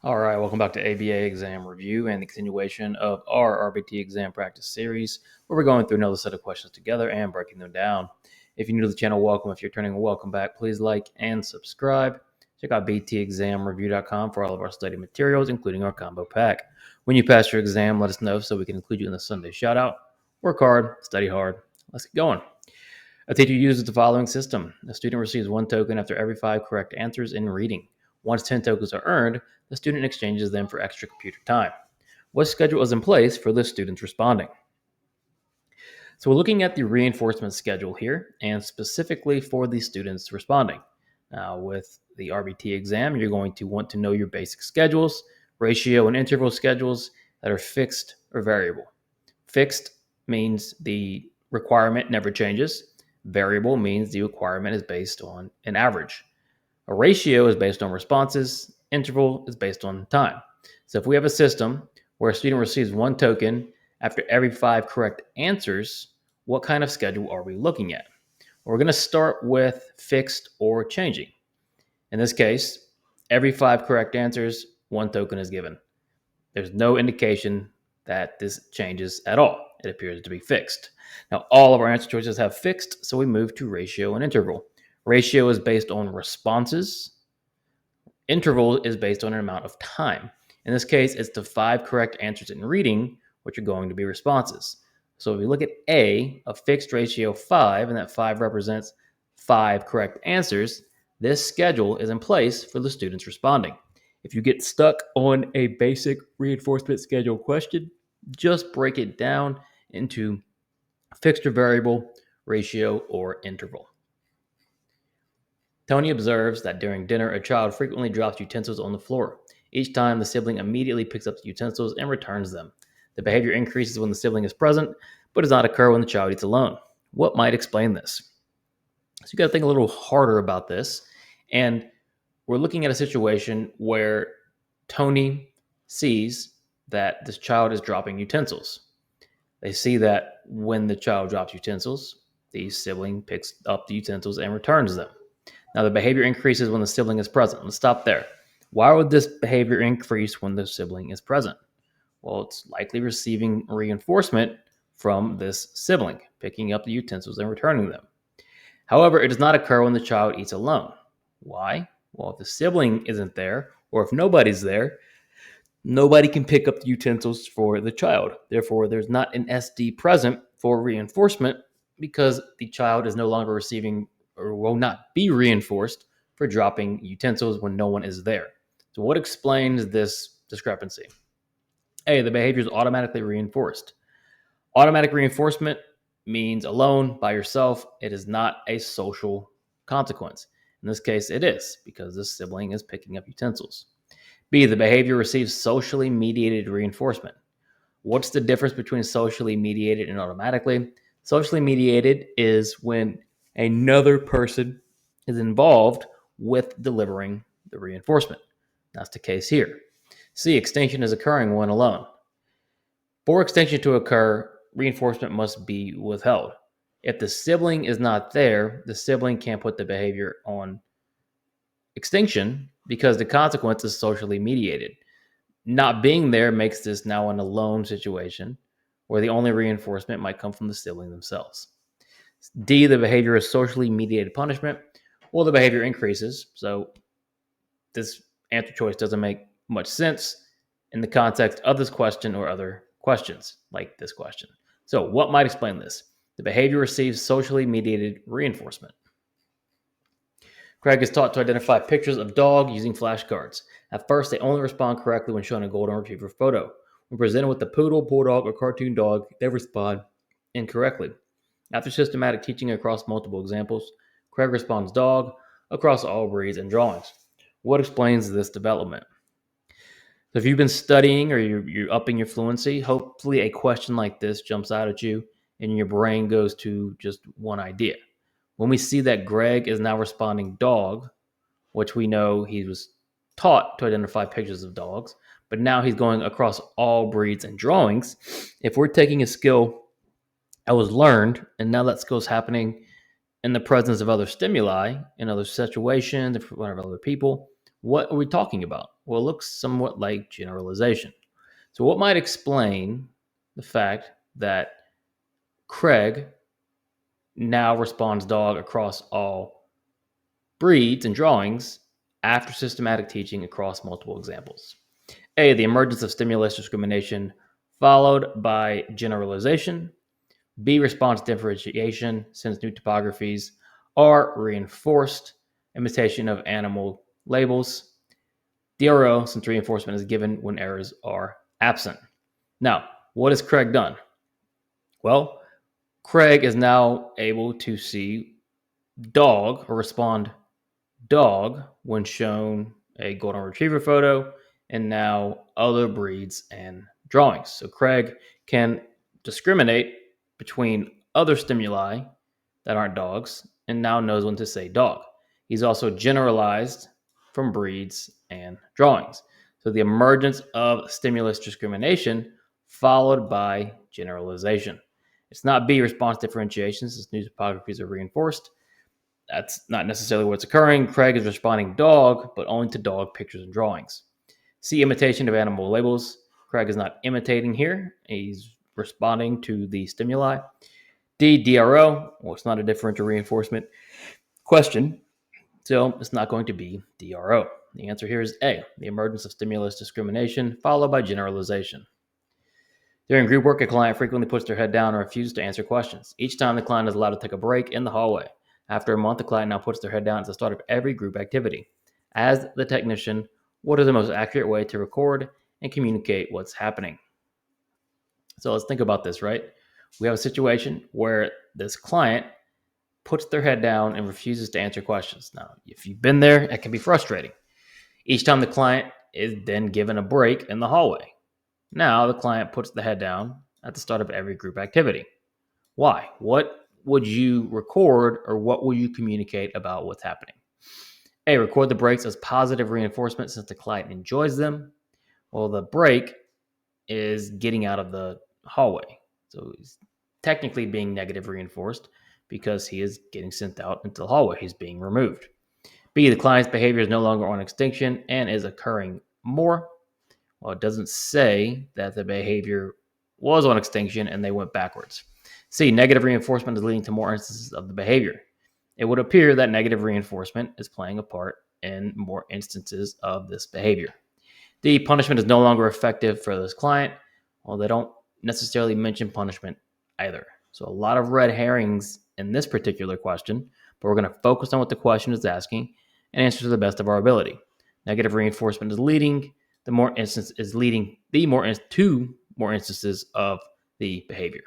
All right, welcome back to ABA exam review and the continuation of our RBT exam practice series, where we're going through another set of questions together and breaking them down. If you're new to the channel, welcome. If you're turning, welcome back. Please like and subscribe. Check out btexamreview.com for all of our study materials, including our combo pack. When you pass your exam, let us know so we can include you in the Sunday shout out. Work hard, study hard. Let's get going. A teacher uses the following system. A student receives one token after every 5 correct answers in reading. Once 10 tokens are earned, the student exchanges them for extra computer time. What schedule is in place for the students responding? So we're looking at the reinforcement schedule here, and specifically for the students responding. Now, with the RBT exam, you're going to want to know your basic schedules, ratio and interval schedules that are fixed or variable. Fixed means the requirement never changes. Variable means the requirement is based on an average. A ratio is based on responses. Interval is based on time. So if we have a system where a student receives one token after every 5 correct answers, what kind of schedule are we looking at? We're going to start with fixed or changing. In this case, every 5 correct answers, one token is given. There's no indication that this changes at all. It appears to be fixed. Now, all of our answer choices have fixed, so we move to ratio and interval. Ratio is based on responses. Interval is based on an amount of time. In this case, it's the 5 correct answers in reading, which are going to be responses. So if we look at A, a fixed ratio of 5, and that 5 represents 5 correct answers, this schedule is in place for the students responding. If you get stuck on a basic reinforcement schedule question, just break it down into fixed or variable, ratio, or interval. Tony observes that during dinner, a child frequently drops utensils on the floor. Each time, the sibling immediately picks up the utensils and returns them. The behavior increases when the sibling is present, but does not occur when the child eats alone. What might explain this? So you got to think a little harder about this. And we're looking at a situation where Tony sees that this child is dropping utensils. They see that when the child drops utensils, the sibling picks up the utensils and returns them. Now, the behavior increases when the sibling is present. Let's stop there. Why would this behavior increase when the sibling is present? Well, it's likely receiving reinforcement from this sibling, picking up the utensils and returning them. However, it does not occur when the child eats alone. Why? Well, if the sibling isn't there, or if nobody's there, nobody can pick up the utensils for the child. Therefore, there's not an SD present for reinforcement because the child is no longer receiving or will not be reinforced for dropping utensils when no one is there. So what explains this discrepancy? A, the behavior is automatically reinforced. Automatic reinforcement means alone, by yourself. It is not a social consequence. In this case, it is because this sibling is picking up utensils. B, the behavior receives socially mediated reinforcement. What's the difference between socially mediated and automatically? Socially mediated is when another person is involved with delivering the reinforcement. That's the case here. C, extinction is occurring when alone. For extinction to occur, reinforcement must be withheld. If the sibling is not there, the sibling can't put the behavior on extinction because the consequence is socially mediated. Not being there makes this now an alone situation where the only reinforcement might come from the sibling themselves. D, the behavior is socially mediated punishment. Well, the behavior increases, so this answer choice doesn't make much sense in the context of this question or other questions like this question. So what might explain this? The behavior receives socially mediated reinforcement. Craig is taught to identify pictures of dog using flashcards. At first, they only respond correctly when shown a golden retriever photo. When presented with the poodle, bulldog, or cartoon dog, they respond incorrectly. After systematic teaching across multiple examples, Craig responds dog across all breeds and drawings. What explains this development? So if you've been studying or you're upping your fluency, hopefully a question like this jumps out at you and your brain goes to just one idea. When we see that Greg is now responding dog, which we know he was taught to identify pictures of dogs, but now he's going across all breeds and drawings. If we're taking a skill that was learned and now that skill's happening in the presence of other stimuli, in other situations, in front of other people, what are we talking about? Well, it looks somewhat like generalization. So, what might explain the fact that Craig now responds dog across all breeds and drawings after systematic teaching across multiple examples? A, the emergence of stimulus discrimination followed by generalization. B, response differentiation, since new topographies are reinforced imitation of animal labels. DRO, since reinforcement is given when errors are absent. Now, what has Craig done? Well, Craig is now able to see dog or respond dog when shown a golden retriever photo and now other breeds and drawings. So Craig can discriminate between other stimuli that aren't dogs and now knows when to say dog. He's also generalized from breeds and drawings. So the emergence of stimulus discrimination followed by generalization. It's not B, response differentiation, since new topographies are reinforced. That's not necessarily what's occurring. Craig is responding dog, but only to dog pictures and drawings. C, imitation of animal labels. Craig is not imitating here. He's responding to the stimuli. D, DRO. Well, it's not a differential reinforcement question, so it's not going to be DRO. The answer here is A, the emergence of stimulus discrimination followed by generalization. During group work, a client frequently puts their head down and refuses to answer questions. Each time, the client is allowed to take a break in the hallway. After a month, the client now puts their head down at the start of every group activity. As the technician, what is the most accurate way to record and communicate what's happening? So let's think about this, right? We have a situation where this client puts their head down and refuses to answer questions. Now, if you've been there, it can be frustrating. Each time the client is then given a break in the hallway. Now the client puts the head down at the start of every group activity. Why? What would you record or what will you communicate about what's happening? A, record the breaks as positive reinforcement since the client enjoys them. Well, the break is getting out of the hallway. So he's technically being negative reinforced because he is getting sent out into the hallway. He's being removed. B, the client's behavior is no longer on extinction and is occurring more. Well, it doesn't say that the behavior was on extinction and they went backwards. C, negative reinforcement is leading to more instances of the behavior. It would appear that negative reinforcement is playing a part in more instances of this behavior. D, punishment is no longer effective for this client. Well, they don't necessarily mention punishment either. So a lot of red herrings in this particular question, but we're going to focus on what the question is asking and answer to the best of our ability. Negative reinforcement is leading to more instances of the behavior.